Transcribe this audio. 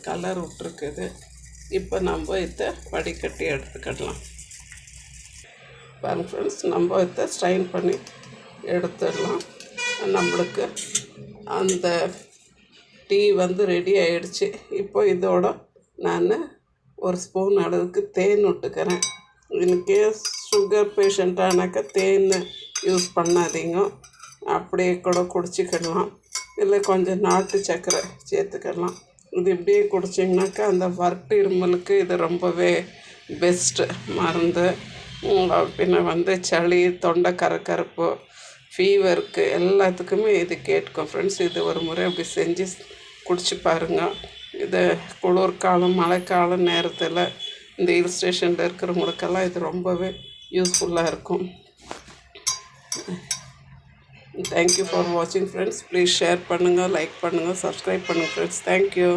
Colour விட்டுருக்குது. இப்போ நம்ம இதை வடிகட்டி எடுத்துக்கிடலாம். பாருங்க ஃப்ரெண்ட்ஸ், நம்ம இதை ஸ்ட்ரைன் பண்ணி எடுத்துடலாம். நம்மளுக்கு அந்த டீ ரெடி ஆகிடுச்சு. இப்போ இதோட நான் ஒரு ஸ்பூன் அளவுக்கு தேன் விட்டுக்கிறேன். இன்கேஸ் சுகர் பேஷண்ட்டானாக்கா தேன் யூஸ் பண்ணாதீங்க, அப்படியே கூட குடிச்சிக்கிடலாம். இல்லை கொஞ்சம் நாட்டு சர்க்கரை சேர்த்துக்கலாம். இது இப்படியே குடிச்சிங்கனாக்கா அந்த வறட்டு இருமலுக்கு இது ரொம்பவே பெஸ்ட்டு மருந்து. பின்ன சளி, தொண்டை கரகரப்பு, ஃபீவருக்கு எல்லாத்துக்குமே இது கேட்கும் ஃப்ரெண்ட்ஸ். இது ஒரு முறை அப்படி செஞ்சு குடிச்சு பாருங்கள். இது குளிர்காலம், மழைக்காலம் நேரத்தில் இந்த ஹில் ஸ்டேஷனில் இருக்கிறவங்களுக்கெல்லாம் இது ரொம்பவே யூஸ்ஃபுல்லாக இருக்கும். தேங்க்யூ ஃபார் வாட்சிங் ஃப்ரெண்ட்ஸ். ப்ளீஸ் ஷேர் பண்ணுங்கள், லைக் பண்ணுங்கள், சப்ஸ்கிரைப் பண்ணுங்கள் ஃப்ரெண்ட்ஸ். தேங்க்யூ.